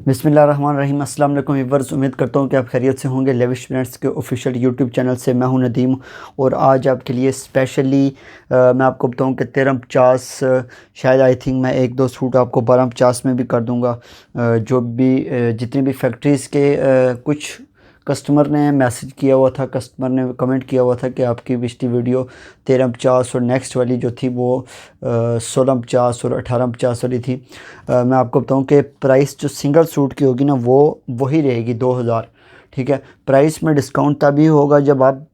बिस्मिल्लाहिर्रहमानिर्रहीम। अस्सलाम वालेकुम व्यूअर्स, उम्मीद करता हूँ कि आप खैरियत से होंगे। लेविश प्रिंट्स के ऑफिशियल यूट्यूब चैनल से मैं हूँ नदीम और आज आपके लिए स्पेशली मैं आपको बताऊँ कि 1350 शायद आई थिंक मैं एक दो सूट आपको 1250 में भी कर दूँगा। जो भी जितनी भी फैक्ट्रीज़ के कुछ कस्टमर ने मैसेज किया हुआ था, कस्टमर ने कमेंट किया हुआ था कि आपकी पिछली वीडियो 1350 और नेक्स्ट वाली जो थी वो 1650 और 1850 वाली थी। मैं आपको बताऊं कि प्राइस जो सिंगल सूट की होगी ना वो वही रहेगी 2000। ठीक है, प्राइस में डिस्काउंट तभी होगा जब आप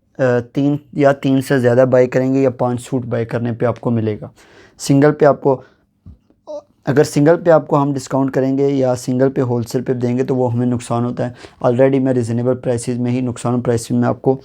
तीन से ज़्यादा बाई करेंगे या 5 सूट बाई करने पे आपको मिलेगा। सिंगल पे आपको अगर सिंगल पे आपको हम डिस्काउंट करेंगे या सिंगल पे होलसेल पे देंगे तो वो हमें नुकसान होता है। ऑलरेडी मैं रिजनेबल प्राइसेस में ही नुकसान प्राइस में आपको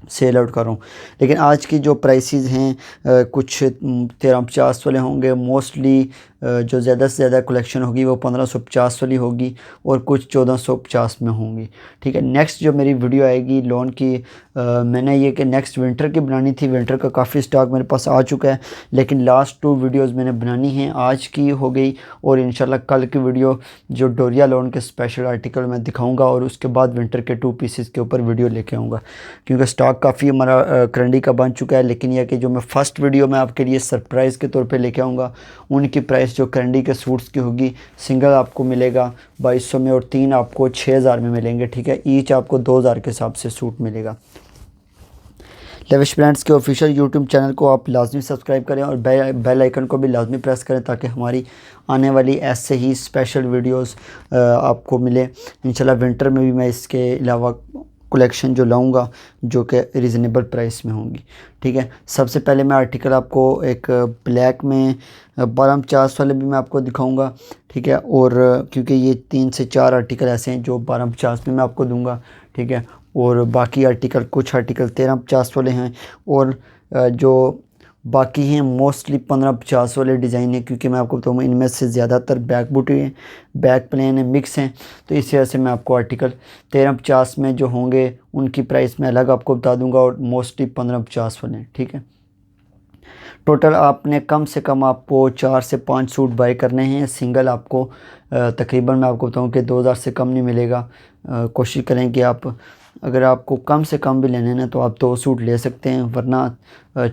सेल आउट कर रहा हूँ। लेकिन आज की जो प्राइसेस हैं कुछ 1350 वाले होंगे मोस्टली। जो ज़्यादा से ज़्यादा कलेक्शन होगी वो 1550 वाली होगी और कुछ 1450 में होंगी। ठीक है, नेक्स्ट जो मेरी वीडियो आएगी लोन की, मैंने ये कि नेक्स्ट विंटर की बनानी थी। विंटर का काफ़ी स्टॉक मेरे पास आ चुका है, लेकिन लास्ट 2 वीडियोज़ मैंने बनानी हैं। आज की हो गई और इंशाल्लाह कल की वीडियो जो डोरिया लोन के स्पेशल आर्टिकल मैं दिखाऊंगा और उसके बाद विंटर के 2 पीसेस के ऊपर वीडियो लेके आऊँगा, क्योंकि स्टॉक काफ़ी हमारा करंडी का बन चुका है। लेकिन यह कि जो मैं फ़र्स्ट वीडियो में आपके लिए सरप्राइज़ के तौर पे लेके आऊँगा उनकी प्राइस जो करंडी के सूट्स की होगी, सिंगल आपको मिलेगा 2200 में और 3 आपको 6000 में मिलेंगे। ठीक है, ईच आपको 2000 के हिसाब से सूट मिलेगा। लेविश ब्रांड्स के ऑफिशियल यूट्यूब चैनल को आप लाजमी सब्सक्राइब करें और बेल आइकन को भी लाजमी प्रेस करें ताकि हमारी आने वाली ऐसे ही स्पेशल वीडियोस आपको मिले। इंशाल्लाह विंटर में भी मैं इसके अलावा कलेक्शन जो लाऊंगा जो कि रिजनेबल प्राइस में होंगी। ठीक है, सबसे पहले मैं आर्टिकल आपको एक ब्लैक में 1250 वाले भी मैं आपको दिखाऊंगा। ठीक है, और क्योंकि ये 3 से 4 आर्टिकल ऐसे हैं जो 1250 में मैं आपको दूंगा। ठीक है, और बाकी आर्टिकल कुछ आर्टिकल 1350 वाले हैं और जो बाकी हैं मोस्टली 1550 वाले डिज़ाइन हैं, क्योंकि मैं आपको बताऊँ इनमें से ज़्यादातर बैक बूटी हैं, बैक प्लेन है, मिक्स हैं। तो इस वजह से मैं आपको आर्टिकल 1350 में जो होंगे उनकी प्राइस मैं अलग आपको बता दूंगा और मोस्टली 1550 वाले हैं। ठीक है, टोटल आपने कम से कम आपको 4 से 5 सूट बाय करने हैं। सिंगल आपको तकरीबन मैं आपको बताऊं कि 2000 से कम नहीं मिलेगा। कोशिश करें कि आप अगर आपको कम से कम भी लेने हैं तो आप 2 सूट ले सकते हैं, वरना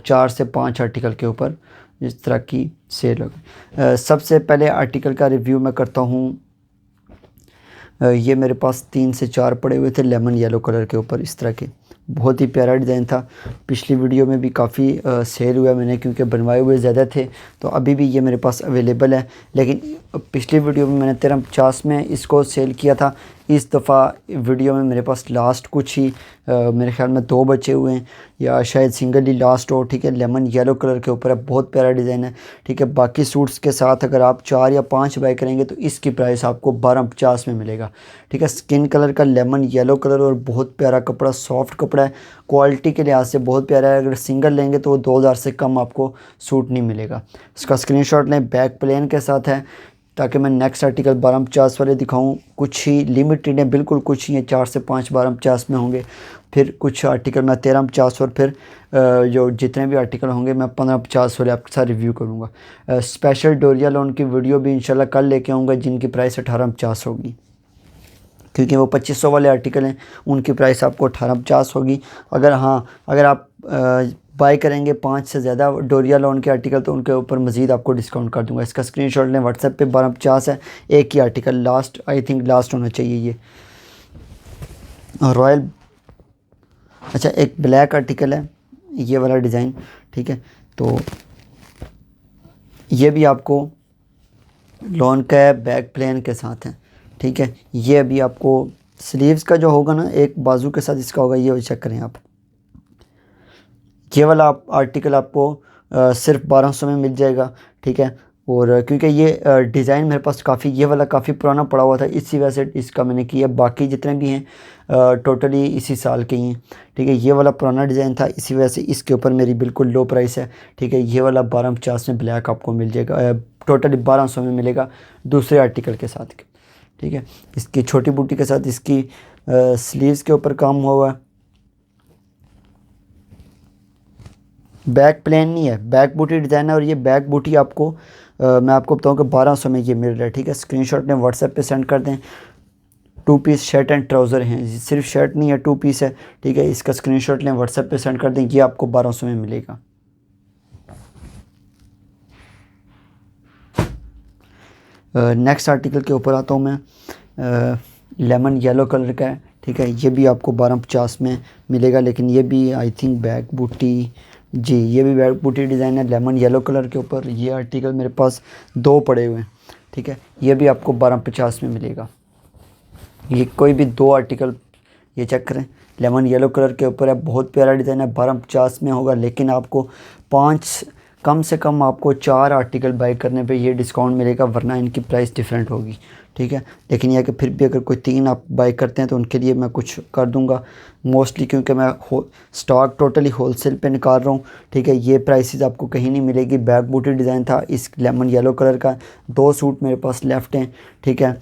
4 से 5 आर्टिकल के ऊपर इस तरह की सेल होगी। सबसे पहले आर्टिकल का रिव्यू मैं करता हूँ। ये मेरे पास 3 से 4 पड़े हुए थे लेमन येलो कलर के ऊपर, इस तरह के बहुत ही प्यारा डिज़ाइन था। पिछली वीडियो में भी काफ़ी सेल हुआ मैंने, क्योंकि बनवाए हुए ज़्यादा थे तो अभी भी ये मेरे पास अवेलेबल है। लेकिन पिछली वीडियो में मैंने 1350 में इसको सेल किया था। इस दफ़ा वीडियो में मेरे पास लास्ट कुछ ही मेरे ख्याल में 2 बचे हुए हैं या शायद सिंगल ही लास्ट हो। ठीक है, लेमन येलो कलर के ऊपर है, बहुत प्यारा डिज़ाइन है। ठीक है, बाकी सूट्स के साथ अगर आप 4 या 5 बाय करेंगे तो इसकी प्राइस आपको 1250 में मिलेगा। ठीक है, स्किन कलर का लेमन येलो कलर और बहुत प्यारा कपड़ा, सॉफ्ट कपड़ा है, क्वालिटी के लिहाज से बहुत प्यारा है। अगर सिंगल लेंगे तो 2000 से कम आपको सूट नहीं मिलेगा। इसका स्क्रीनशॉट लें, बैक प्लेन के साथ है, ताकि मैं नेक्स्ट आर्टिकल 1250 वाले दिखाऊं। कुछ ही लिमिटेड है, बिल्कुल कुछ ही है, 4 से 5 1250 में होंगे। फिर कुछ आर्टिकल मैं 1350 और फिर जो जितने भी आर्टिकल होंगे मैं 1550 वाले आपके साथ रिव्यू करूँगा। स्पेशल डोरिया लोन की वीडियो भी इंशाल्लाह कल लेके आऊँगा जिनकी प्राइस 1850 होगी, क्योंकि वो 2500 वाले आर्टिकल हैं, उनकी प्राइस आपको 1850 होगी। अगर आप बाय करेंगे 5 से ज़्यादा डोरिया लोन के आर्टिकल तो उनके ऊपर मज़ीद आपको डिस्काउंट कर दूंगा। इसका स्क्रीनशॉट लें, व्हाट्सएप पे 1250 है। एक ही article last, I think last होना चाहिए ये रॉयल। अच्छा, एक ब्लैक आर्टिकल है, ये वाला डिज़ाइन। ठीक है, तो ये भी आपको लोन का है, बैक प्लेन के साथ है। ठीक है, ये अभी आपको स्लीव्स का जो होगा ना एक बाजू के साथ इसका होगा, ये चेक करें आप। ये वाला आर्टिकल आपको सिर्फ 1200 में मिल जाएगा। ठीक है, और क्योंकि ये डिज़ाइन मेरे पास काफ़ी, ये वाला काफ़ी पुराना पड़ा हुआ था, इसी वजह से इसका मैंने किया। बाकी जितने भी हैं टोटली इसी साल के ही हैं। ठीक है, ये वाला पुराना डिज़ाइन था, इसी वजह से इसके ऊपर मेरी बिल्कुल लो प्राइस है। ठीक है, ये वाला 1250 में ब्लैक आपको मिल जाएगा, टोटली 1200 में मिलेगा दूसरे आर्टिकल के साथ। ठीक है, इसकी छोटी बूटी के साथ इसकी स्लीव्स के ऊपर काम हुआ है। बैक प्लेन नहीं है, बैक बूटी डिज़ाइन है। और ये बैक बूटी आपको मैं आपको बताऊँ कि 1200 में ये मिल रहा है, ठीक है। स्क्रीनशॉट में व्हाट्सएप पे सेंड कर दें। 2 पीस शर्ट एंड ट्राउज़र हैं, सिर्फ शर्ट नहीं है, 2 पीस है, ठीक है। इसका स्क्रीनशॉट लें, व्हाट्सएप पे सेंड कर दें, ये आपको 1200 में मिलेगा। नेक्स्ट आर्टिकल के ऊपर आता हूँ मैं। लेमन येलो कलर का है, ठीक है। ये भी आपको 1250 में मिलेगा, लेकिन ये भी आई थिंक बैक बूटी, जी ये भी बैक बूटी डिज़ाइन है लेमन येलो कलर के ऊपर। ये आर्टिकल मेरे पास 2 पड़े हुए हैं, ठीक है। ये भी आपको 1250 में मिलेगा। ये कोई भी 2 आर्टिकल ये चेक करें, लेमन येलो कलर के ऊपर है, बहुत प्यारा डिज़ाइन है, 1250 में होगा। लेकिन आपको 5 कम से कम आपको 4 आर्टिकल बाई करने पे ये डिस्काउंट मिलेगा, वरना इनकी प्राइस डिफरेंट होगी, ठीक है। लेकिन यह कि फिर भी अगर कोई 3 आप बाई करते हैं तो उनके लिए मैं कुछ कर दूंगा मोस्टली, क्योंकि मैं स्टॉक टोटली होलसेल पे निकाल रहा हूँ, ठीक है। ये प्राइसेस आपको कहीं नहीं मिलेगी। बैक बूटी डिज़ाइन था इस लेमन येलो कलर का, 2 सूट मेरे पास लेफ़्ट हैं, ठीक है।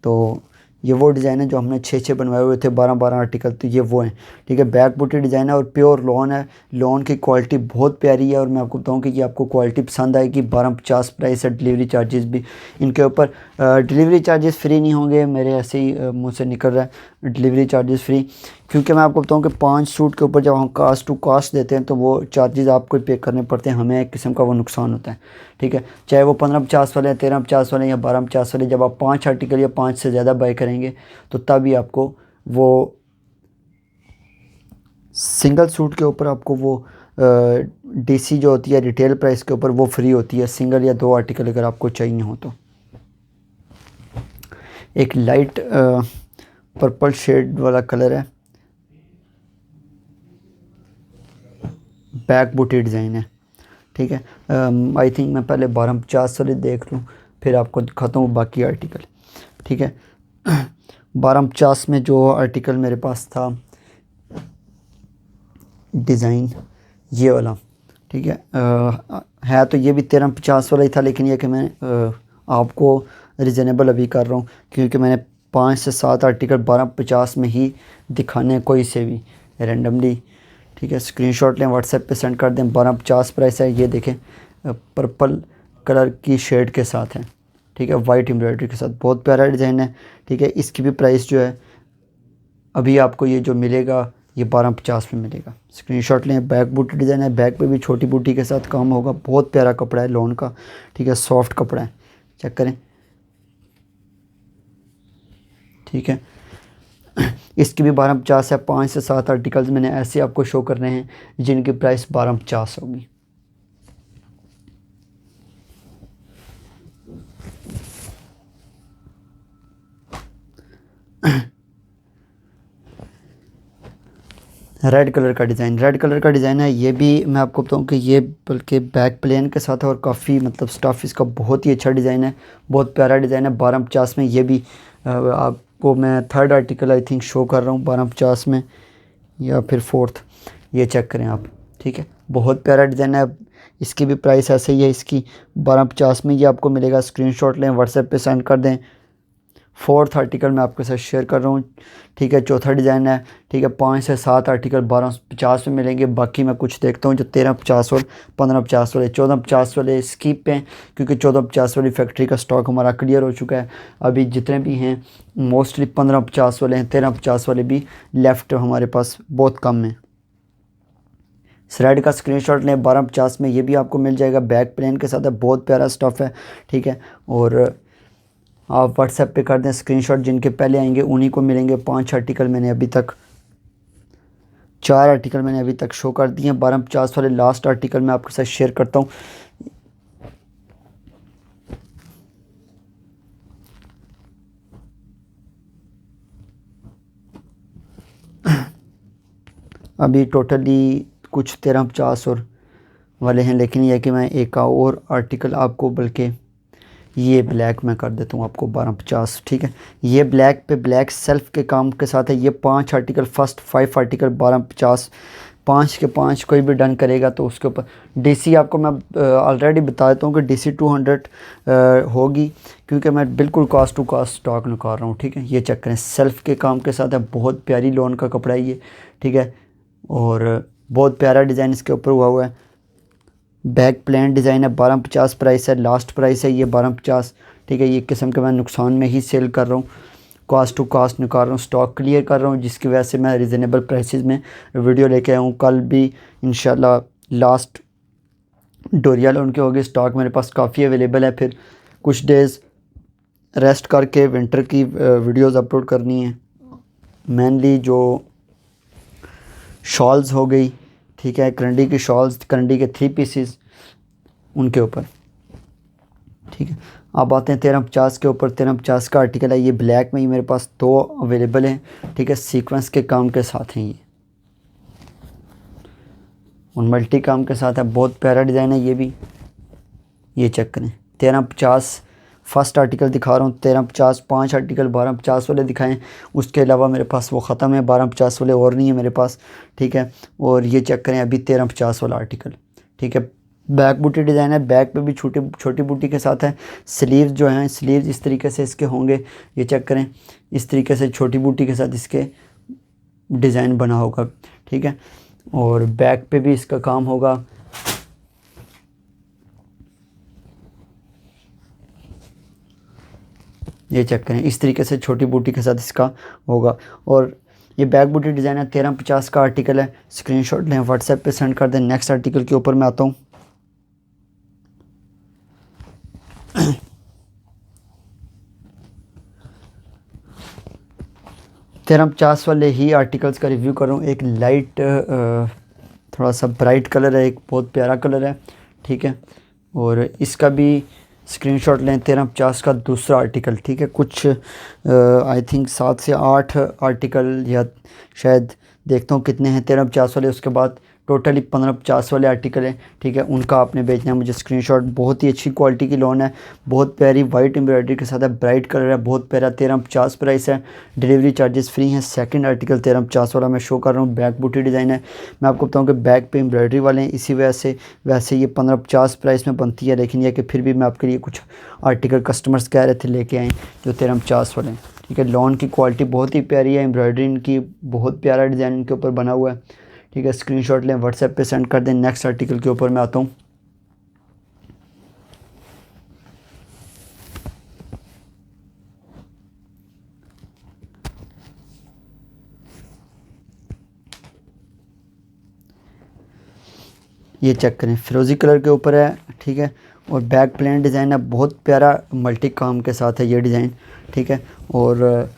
तो ये वो डिज़ाइन है जो हमने 6 बनवाए हुए थे, 12 आर्टिकल, तो ये वो हैं, ठीक है। बैक बूटी डिज़ाइन है और प्योर लॉन है। लॉन की क्वालिटी बहुत प्यारी है और मैं आपको बताऊं कि ये आपको क्वालिटी पसंद आएगी। 1250 प्राइस है। डिलीवरी चार्जेस भी इनके ऊपर, डिलीवरी चार्जेस फ्री नहीं होंगे, मेरे ऐसे ही मुँह से निकल रहा है डिलीवरी चार्जेस फ्री, क्योंकि मैं आपको बताऊं कि 5 सूट के ऊपर जब हम कास्ट टू कास्ट देते हैं तो वो चार्जेस आपको पे करने पड़ते हैं, हमें एक किस्म का वो नुकसान होता है, ठीक है। चाहे वो 1550 वाले, 1350 वाले या 1250 वाले, जब आप 5 आर्टिकल या 5 से ज़्यादा बाई करेंगे तो तभी आपको वो सिंगल सूट के ऊपर आपको वो डीसी जो होती है रिटेल प्राइस के ऊपर वो फ्री होती है, सिंगल या 2 आर्टिकल अगर आपको चाहिए हो तो। एक लाइट पर्पल शेड वाला कलर है, बैक बूटी डिज़ाइन है, ठीक है। आई थिंक मैं पहले 1250 वाले देख लूँ फिर आपको दिखाता हूँ बाकी आर्टिकल, ठीक है। 1250 में जो आर्टिकल मेरे पास था डिज़ाइन ये वाला, ठीक है तो ये भी 1350 वाला ही था, लेकिन ये कि मैं आपको रिजनेबल अभी कर रहा हूँ क्योंकि मैंने 5 से 7 आर्टिकल 1250 में ही दिखाने हैं, कोई से भी रैंडमली, ठीक है। स्क्रीनशॉट लें, व्हाट्सएप पे सेंड कर दें। 1250 प्राइस है। ये देखें पर्पल कलर की शेड के साथ है, ठीक है, वाइट एम्ब्रॉयडरी के साथ, बहुत प्यारा डिज़ाइन है, ठीक है। इसकी भी प्राइस जो है अभी आपको ये जो मिलेगा ये 1250 में मिलेगा। स्क्रीनशॉट लें। बैक बूटी डिज़ाइन है, बैक पे भी छोटी बूटी के साथ काम होगा, बहुत प्यारा कपड़ा है लॉन का, ठीक है, सॉफ्ट कपड़ा है, चेक करें, ठीक है। इसकी भी 1250 है। 5 से 7 आर्टिकल्स मैंने ऐसे आपको शो करने हैं जिनकी प्राइस 1250 होगी। रेड कलर का डिज़ाइन, रेड कलर का डिज़ाइन है। ये भी मैं आपको बताऊं कि ये बल्कि बैक प्लेन के साथ है और काफ़ी मतलब स्टफ़ इसका बहुत ही अच्छा डिज़ाइन है, बहुत प्यारा डिज़ाइन है। 1250 में ये भी आपको मैं 3rd article I think show कर रहा हूँ 1250 में या फिर 4th, ये चेक करें आप, ठीक है। बहुत प्यारा डिज़ाइन है। इसकी भी प्राइस ऐसे ही है, इसकी 1250 में ये आपको मिलेगा। स्क्रीनशॉट लें, व्हाट्सएप पे सेंड कर दें। 4th आर्टिकल मैं आपके साथ शेयर कर रहा हूँ, ठीक है। चौथा डिज़ाइन है, ठीक है। 5 से 7 आर्टिकल 1250 में मिलेंगे। बाकी मैं कुछ देखता हूँ जो 1350 और 1550 वाले, 1450 वाले स्किप हैं क्योंकि 1450 वाली फैक्ट्री का स्टॉक हमारा क्लियर हो चुका है। अभी जितने भी हैं मोस्टली 1550 वाले हैं, 1350 वाले भी लेफ़्ट हमारे पास बहुत कम है। थ्रेड का स्क्रीनशॉट लें, 1250 में ये भी आपको मिल जाएगा, बैक प्लेन के साथ है, बहुत प्यारा स्टफ़ है, ठीक है। और आप व्हाट्सएप पे कर दें स्क्रीनशॉट, जिनके पहले आएंगे उन्हीं को मिलेंगे। 5 आर्टिकल मैंने अभी तक 4 आर्टिकल मैंने अभी तक शो कर दिए हैं। 1250 वाले लास्ट आर्टिकल मैं आपके साथ शेयर करता हूँ। अभी टोटली कुछ 1350 और वाले हैं, लेकिन यह कि मैं एक और आर्टिकल आपको, बल्कि ये ब्लैक में कर देता हूँ आपको 1250, ठीक है। ये ब्लैक पे ब्लैक सेल्फ के काम के साथ है। ये 5 आर्टिकल, फर्स्ट 5 आर्टिकल 1250, 5 के 5 कोई भी डन करेगा तो उसके ऊपर डीसी आपको मैं ऑलरेडी बता देता हूँ कि डीसी 200 होगी, क्योंकि मैं बिल्कुल कास्ट टू कास्ट स्टॉक निकाल रहा हूँ, ठीक है। ये चेक करें, सेल्फ के काम के साथ है, बहुत प्यारी लॉन का कपड़ा है ये, ठीक है। और बहुत प्यारा डिज़ाइन इसके ऊपर हुआ है, बैक प्लेन डिज़ाइन है, 1250 प्राइस है, लास्ट प्राइस है ये 1250। ठीक है, ये किस्म के मैं नुकसान में ही सेल कर रहा हूँ, कॉस्ट टू कॉस्ट निकाल रहा हूँ, स्टॉक क्लियर कर रहा हूँ, जिसकी वजह से मैं रिजनेबल प्राइसेस में वीडियो लेके आया हूँ। कल भी इंशाल्लाह लास्ट डोरियल उनके हो गए, स्टॉक मेरे पास काफ़ी अवेलेबल है। फिर कुछ डेज़ रेस्ट करके विंटर की वीडियोस अपलोड करनी है, मेनली जो शॉल्स हो गई, ठीक है, करंडी की शॉल्स, करंडी के 3 पीसेस, उनके ऊपर। ठीक है, अब आते हैं 1350 के ऊपर। 1350 का आर्टिकल है, ये ब्लैक में ही मेरे पास 2 अवेलेबल हैं। ठीक है, सीक्वेंस के काम के साथ हैं ये, और मल्टी काम के साथ है, बहुत प्यारा डिज़ाइन है ये भी। ये चेक करें, 1350 फर्स्ट आर्टिकल दिखा रहा हूँ। 1350 5 आर्टिकल 1250 वाले दिखाएं, उसके अलावा मेरे पास वो ख़त्म है, 1250 वाले और नहीं है मेरे पास। ठीक है, और ये चेक करें अभी 1350 वाला आर्टिकल। ठीक है, बैक बूटी डिज़ाइन है, बैक पे भी छोटी बूटी के साथ है। स्लीव्स जो हैं, स्लीव्स इस तरीके से इसके होंगे, ये चेक करें, इस तरीके से छोटी बूटी के साथ इसके डिज़ाइन बना होगा। ठीक है, और बैक पे भी इसका काम होगा। ये चेक करें, इस तरीके से छोटी बूटी के साथ इसका होगा। और ये बैक बूटी डिज़ाइन है, 1350 का आर्टिकल है। स्क्रीनशॉट लें, व्हाट्सएप पे सेंड कर दें। नेक्स्ट आर्टिकल के ऊपर मैं आता हूँ। 1350 वाले ही आर्टिकल्स का रिव्यू कर रहा हूँ। एक लाइट थोड़ा सा ब्राइट कलर है, एक बहुत प्यारा कलर है। ठीक है, और इसका भी स्क्रीनशॉट लें। 1350 का दूसरा आर्टिकल। ठीक है, कुछ आई थिंक 7 से 8 आर्टिकल, या शायद देखता हूँ कितने हैं 1350 वाले, उसके बाद टोटली 1550 वाले आर्टिकल हैं। ठीक है, उनका आपने बेचना है मुझे स्क्रीनशॉट। बहुत ही अच्छी क्वालिटी की लोन है, बहुत प्यारी वाइट एम्ब्रॉयडरी के साथ है, ब्राइट कलर है, बहुत प्यारा। 1350 प्राइस है, डिलीवरी चार्जेस फ्री हैं। सेकंड आर्टिकल 1350 वाला मैं शो कर रहा हूँ, बैक बूटी डिज़ाइन है। मैं आपको बताऊँ कि बैक पे एम्ब्रॉयडरी वाले हैं, इसी वजह से वैसे ये 1550 प्राइस में बनती है, लेकिन यह कि फिर भी मैं आपके लिए कुछ आर्टिकल कस्टमर्स कह रहे थे लेके आएँ जो 1350 वाले हैं। ठीक है, लॉन की क्वालिटी बहुत ही प्यारी है, एम्ब्रॉयडरी इनकी बहुत प्यारा डिज़ाइन इनके ऊपर बना हुआ है। ठीक है, स्क्रीनशॉट लें, व्हाट्सएप पे सेंड कर दें। नेक्स्ट आर्टिकल के ऊपर मैं आता हूँ। ये चेक करें, फिरोज़ी कलर के ऊपर है। ठीक है, और बैक प्लेन डिज़ाइन है, बहुत प्यारा मल्टी काम के साथ है ये डिज़ाइन। ठीक है, और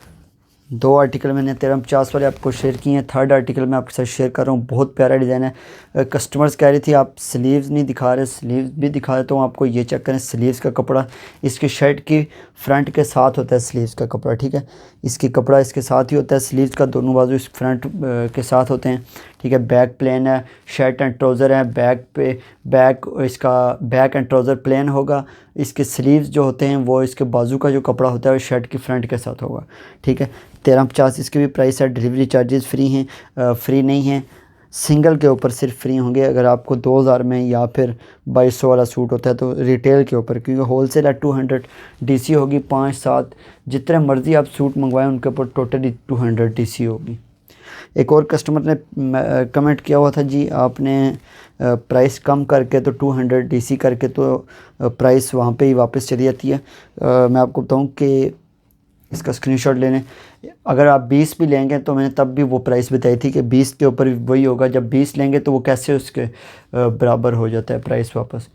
2 आर्टिकल मैंने 1350 वाले आपको शेयर किए हैं। थर्ड आर्टिकल मैं आपके साथ शेयर कर रहा हूँ, बहुत प्यारा डिज़ाइन है। कस्टमर्स कह रही थी आप स्लीव्स नहीं दिखा रहे, स्लीव्स भी दिखा देता हूँ आपको। ये चेक करें, स्लीव्स का कपड़ा इसके शर्ट की फ्रंट के साथ होता है, स्लीव्स का कपड़ा। ठीक है, इसकी कपड़ा इसके साथ ही होता है, स्लीव्स का दोनों बाजू इस फ्रंट के साथ होते हैं। ठीक है, बैक प्लेन है, शर्ट एंड ट्राउज़र है। बैक पे इसका बैक एंड ट्राउज़र प्लेन होगा। इसके स्लीव्स जो होते हैं वो इसके बाजू का जो कपड़ा होता है वो शर्ट की फ्रंट के साथ होगा। ठीक है, 1350 इसकी भी प्राइस है। डिलीवरी चार्जेस फ्री हैं, फ्री नहीं हैं, सिंगल के ऊपर सिर्फ फ्री होंगे अगर आपको 2000 में या फिर 2200 वाला सूट होता है तो रिटेल के ऊपर, क्योंकि होलसेल है 200 डीसी होगी। 5-7 जितने मर्ज़ी आप सूट मंगवाएं उनके ऊपर टोटली 200 डीसी होगी। एक और कस्टमर ने कमेंट किया हुआ था, जी आपने प्राइस कम करके तो 200 डीसी करके तो प्राइस वहाँ पे ही वापस चली जाती है। मैं आपको बताऊँ कि इसका स्क्रीनशॉट लेने, अगर आप 20 भी लेंगे तो मैंने तब भी वो प्राइस बताई थी कि 20 के ऊपर वही होगा। जब 20 लेंगे तो वो कैसे उसके बराबर हो जाता है प्राइस वापस।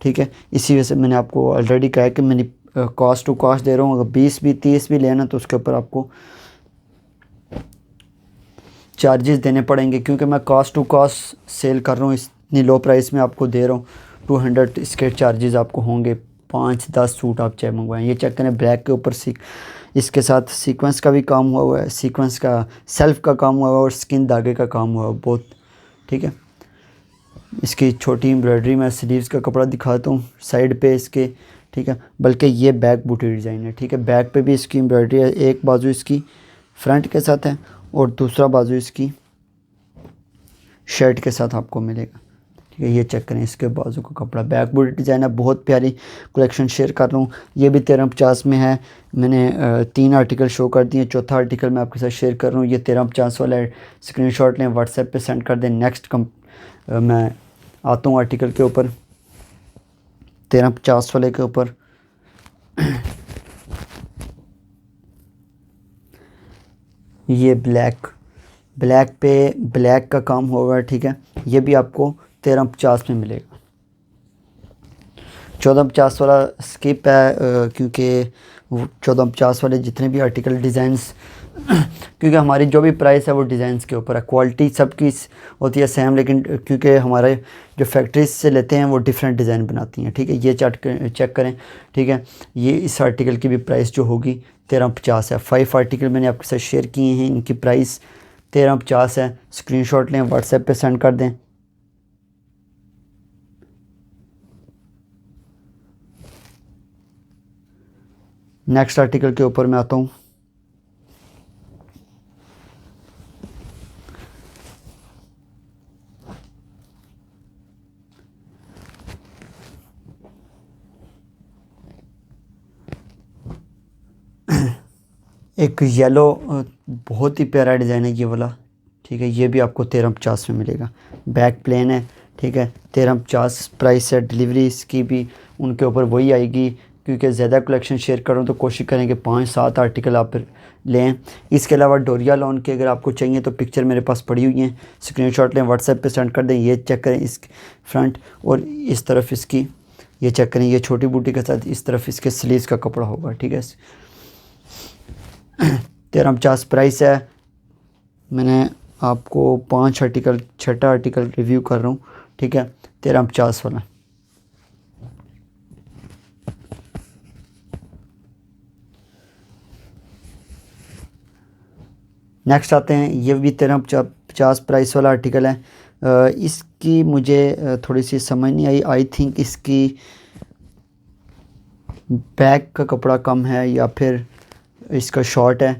ठीक है, इसी वजह से मैंने आपको ऑलरेडी कहा है कि मैंने कॉस्ट टू कॉस्ट दे रहा हूँ। अगर 20 भी 30 भी लेना तो उसके ऊपर आपको चार्जेस देने पड़ेंगे, क्योंकि मैं कॉस्ट टू कॉस्ट सेल कर रहा हूँ, इतनी लो प्राइस में आपको दे रहा हूँ। 200 इसके चार्जेस आपको होंगे। 5-10 सूट आप चाहे मंगवाएं। ये चेक करें, ब्लैक के ऊपर इसके साथ सीक्वेंस का भी काम हुआ है, सीक्वेंस का सेल्फ का काम हुआ है और स्किन धागे का काम हुआ है बहुत। ठीक है, इसकी छोटी एम्ब्रॉयडरी मैं स्लीव्स का कपड़ा दिखाता हूँ साइड पे इसके। ठीक है, बल्कि ये बैक बूटी डिज़ाइन है। ठीक है, बैक पे भी इसकी एम्ब्रॉयडरी है, एक बाजू इसकी फ्रंट के साथ है और दूसरा बाजू इसकी शर्ट के साथ आपको मिलेगा। ठीक है, ये चेक करें, इसके बाजू का कपड़ा बैक बूटी डिज़ाइन है, बहुत प्यारी कलेक्शन शेयर कर रहा हूँ। ये भी 1350 में है। मैंने 3 आर्टिकल शो कर दिए, चौथा आर्टिकल मैं आपके साथ शेयर कर रहा हूँ। ये 1350 वाला है, स्क्रीनशॉट लें, व्हाट्सएप पे सेंड कर दें। नेक्स्ट मैं आता हूँ आर्टिकल के ऊपर। 1350 वाले के ऊपर। ये ब्लैक पे ब्लैक का काम होगा, ठीक है। ये भी आपको 1350 में मिलेगा। 1450 वाला स्किप है क्योंकि 1450 वाले जितने भी आर्टिकल डिज़ाइंस क्योंकि हमारी जो भी प्राइस है वो डिज़ाइंस के ऊपर है। क्वालिटी सबकी होती है सेम, लेकिन क्योंकि हमारे जो फैक्ट्रीज से लेते हैं वो डिफरेंट डिज़ाइन बनाती हैं, ठीक है। ये चेक करें, ठीक है। ये इस आर्टिकल की भी प्राइस जो होगी 1350 है। 5 आर्टिकल मैंने आपके साथ शेयर किए हैं, इनकी प्राइस 1350 है। स्क्रीनशॉट लें, व्हाट्सएप पे सेंड कर दें। नेक्स्ट आर्टिकल के ऊपर मैं आता हूँ। एक येलो बहुत ही प्यारा डिज़ाइन है ये वाला, ठीक है। ये भी आपको 1350 में मिलेगा। बैक प्लेन है, ठीक है। 1350 प्राइस है। डिलीवरी इसकी भी उनके ऊपर वही आएगी, क्योंकि ज़्यादा कलेक्शन शेयर करूँ तो कोशिश करें कि 5-7 आर्टिकल आप लें। इसके अलावा डोरिया लॉन के अगर आपको चाहिए तो पिक्चर मेरे पास पड़ी हुई हैं, स्क्रीनशॉट लें, व्हाट्सएप पे सेंड कर दें। ये चेक करें, इस फ्रंट और इस तरफ इसकी ये चेक करें। ये छोटी बूटी के साथ इस तरफ इसके स्लीव्स का कपड़ा होगा, ठीक है। 1350 प्राइस है। मैंने आपको 5 आर्टिकल, 6ठा आर्टिकल रिव्यू कर रहा हूँ, ठीक है। 1350 वाला। नेक्स्ट आते हैं, ये भी 1350 प्राइस वाला आर्टिकल है। इसकी मुझे थोड़ी सी समझ नहीं आई। आई थिंक इसकी बैक का कपड़ा कम है या फिर इसका शॉर्ट है,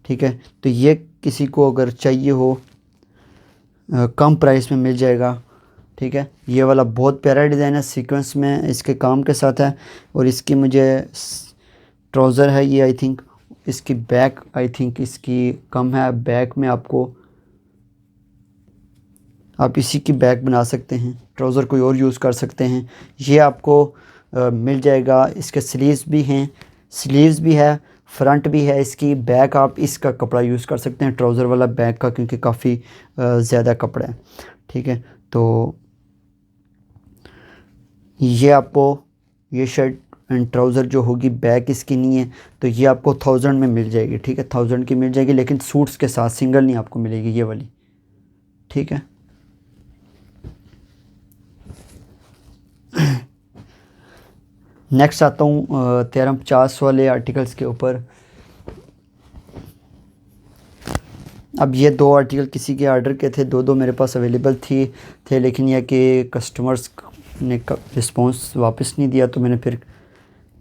ठीक है। तो ये किसी को अगर चाहिए हो कम प्राइस में मिल जाएगा, ठीक है। ये वाला बहुत प्यारा डिज़ाइन है, सीक्वेंस में इसके काम के साथ है। और इसकी मुझे ट्राउज़र है ये, आई थिंक इसकी बैक आई थिंक इसकी कम है। बैक में आपको आप इसी की बैक बना सकते हैं, ट्राउज़र कोई और यूज़ कर सकते हैं। ये आपको मिल जाएगा। इसके स्लीव्स भी है, फ्रंट भी है इसकी। बैक आप इसका कपड़ा यूज़ कर सकते हैं, ट्राउज़र वाला बैक का, क्योंकि काफ़ी ज़्यादा कपड़ा है, ठीक है। तो ये आपको ये शर्ट एंड ट्राउज़र जो होगी बैक इसकी नहीं है, तो ये आपको 1000 में मिल जाएगी, ठीक है। 1000 की मिल जाएगी, लेकिन सूट्स के साथ, सिंगल नहीं आपको मिलेगी ये वाली, ठीक है। नेक्स्ट आता हूँ 1350 वाले आर्टिकल्स के ऊपर। अब ये 2 आर्टिकल किसी के ऑर्डर के थे, दो मेरे पास अवेलेबल थे, लेकिन यह कि कस्टमर्स ने रिस्पॉन्स वापस नहीं दिया, तो मैंने फिर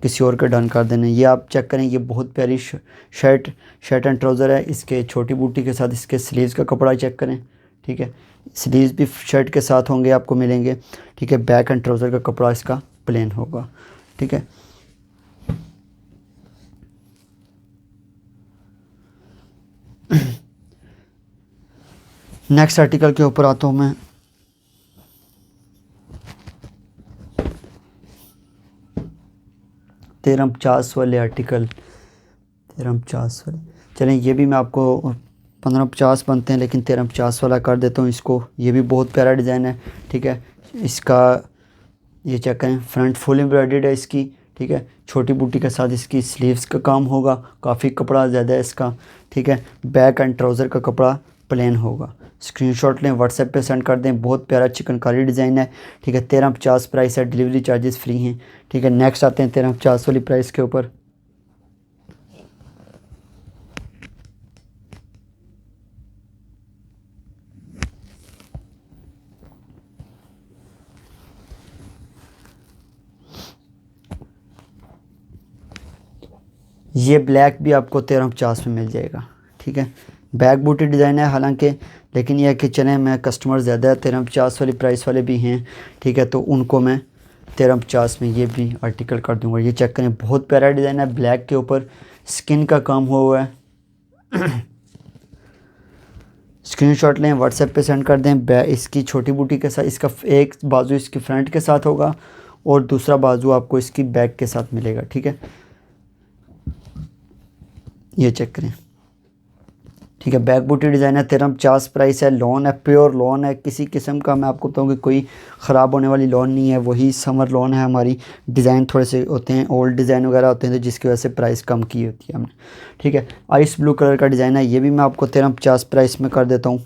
किसी और का डन कर देना। ये आप चेक करें, ये बहुत प्यारी शर्ट एंड ट्राउज़र है। इसके छोटी बूटी के साथ इसके स्लीव्स का कपड़ा चेक करें, ठीक है। स्लीव्स भी शर्ट के साथ होंगे, आपको मिलेंगे, ठीक है। बैक एंड ट्राउज़र का कपड़ा इसका प्लेन होगा, ठीक है। नेक्स्ट आर्टिकल के ऊपर आता हूँ मैं। तेरह 50 वाले आर्टिकल, 1350 वाले चलें, ये भी मैं आपको 1550 बनते हैं, लेकिन 1350 वाला कर देता हूँ इसको। ये भी बहुत प्यारा डिज़ाइन है, ठीक है। इसका ये चेक करें, फ्रंट फुल एम्ब्रॉयडर्ड है इसकी, ठीक है। छोटी बूटी के साथ इसकी स्लीव्स का काम होगा, काफ़ी कपड़ा ज़्यादा है इसका, ठीक है। बैक एंड ट्राउज़र का कपड़ा प्लेन होगा। स्क्रीनशॉट लें, व्हाट्सएप पे सेंड कर दें। बहुत प्यारा चिकनकारी डिज़ाइन है, ठीक है। 1350 प्राइस है, डिलीवरी चार्जेस फ्री हैं, ठीक है। नेक्स्ट आते हैं 1350 वाली प्राइस के ऊपर। ये ब्लैक भी आपको 1350 में मिल जाएगा, ठीक है। बैक बूटी डिज़ाइन है हालांकि, लेकिन यह कि चलें, मैं कस्टमर ज़्यादा है, 1350 वाली प्राइस वाले भी हैं, ठीक है। तो उनको मैं 1350 में ये भी आर्टिकल कर दूंगा। ये चेक करें, बहुत प्यारा डिज़ाइन है, ब्लैक के ऊपर स्किन का काम हुआ है। स्क्रीनशॉट लें, व्हाट्सएप पे सेंड कर दें। इसकी छोटी बूटी के साथ, इसका एक बाजू इसकी फ्रंट के साथ होगा और दूसरा बाजू आपको इसकी बैक के साथ मिलेगा। ठीक है, ये चेक करें। ठीक है, बैक बूटी डिज़ाइन है, 1350 प्राइस है। लोन है, प्योर लोन है, किसी किस्म का मैं आपको बताऊँ कि कोई ख़राब होने वाली लोन नहीं है। वही समर लोन है हमारी। डिज़ाइन थोड़े से होते हैं, ओल्ड डिज़ाइन वगैरह होते हैं, तो जिसकी वजह से प्राइस कम की होती है हमने। ठीक है, आइस ब्लू कलर का डिज़ाइन है, ये भी मैं आपको 1350 प्राइस में कर देता हूँ।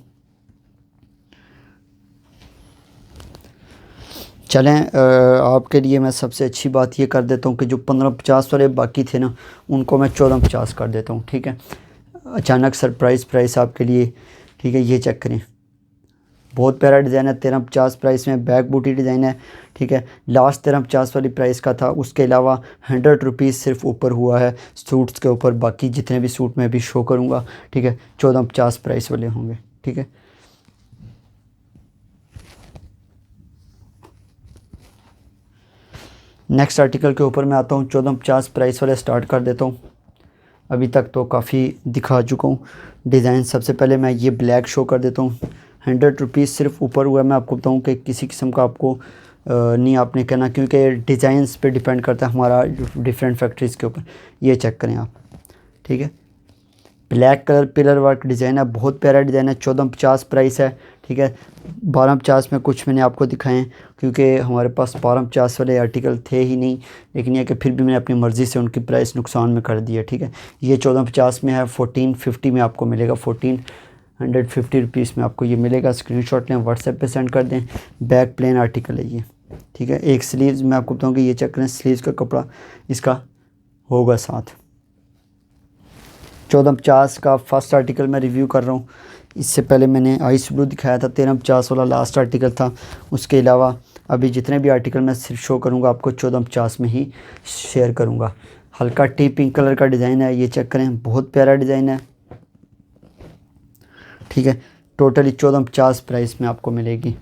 चलें, आपके लिए मैं सबसे अच्छी बात ये कर देता हूँ कि जो 1550 वाले बाकी थे ना, उनको मैं 1450 कर देता हूँ। ठीक है, अचानक सरप्राइज़ प्राइस आपके लिए। ठीक है, ये चेक करें, बहुत प्यारा डिज़ाइन है, 1350 प्राइस में। बैक बूटी डिज़ाइन है। ठीक है, लास्ट 1350 वाली प्राइस का था, उसके अलावा 100 रुपीज़ सिर्फ ऊपर हुआ है सूट्स के ऊपर। बाकी जितने भी सूट मैं भी शो करूँगा, ठीक है, 1450 प्राइस वाले होंगे। ठीक है, नेक्स्ट आर्टिकल के ऊपर मैं आता हूँ। 1450 प्राइस वाले स्टार्ट कर देता हूँ। अभी तक तो काफ़ी दिखा चुका हूँ डिज़ाइन। सबसे पहले मैं ये ब्लैक शो कर देता हूँ। 100 रुपीज़ सिर्फ ऊपर हुआ है। मैं आपको बताऊँ कि किसी किस्म का आपको नहीं आपने कहना, क्योंकि डिज़ाइंस पे डिपेंड करता है हमारा डिफरेंट फैक्ट्रीज़ के ऊपर। ये चेक करें आप। ठीक है, black colour pillar work design है, बहुत प्यारा डिज़ाइन है। 1450 प्राइस है। ठीक है, 1250 में कुछ मैंने आपको दिखाए हैं, क्योंकि हमारे पास 1250 वाले आर्टिकल थे ही नहीं, लेकिन यह कि फिर भी मैंने अपनी मर्ज़ी से उनकी प्राइस नुकसान में कर दिया। ठीक है, ये 1450 में है, 1450 में आपको मिलेगा, 1450 रुपीज़ में आपको ये मिलेगा। स्क्रीनशॉट लें, व्हाट्सएप पे सेंड कर दें। बैक प्लेन आर्टिकल है ये। ठीक है, एक स्लीव्स मैं आपको बताऊँ कि ये चेक करें, स्लीव्स का कपड़ा इसका होगा साथ। 1450 का फर्स्ट आर्टिकल मैं रिव्यू कर रहा हूँ। इससे पहले मैंने आइस ब्लू दिखाया था, 1350 वाला लास्ट आर्टिकल था। उसके अलावा अभी जितने भी आर्टिकल मैं सिर्फ शो करूँगा आपको 1450 में ही शेयर करूँगा। हल्का टी पिंक कलर का डिज़ाइन है, ये चेक करें, बहुत प्यारा डिज़ाइन है। ठीक है, टोटली 1450 प्राइस में आपको मिलेगी।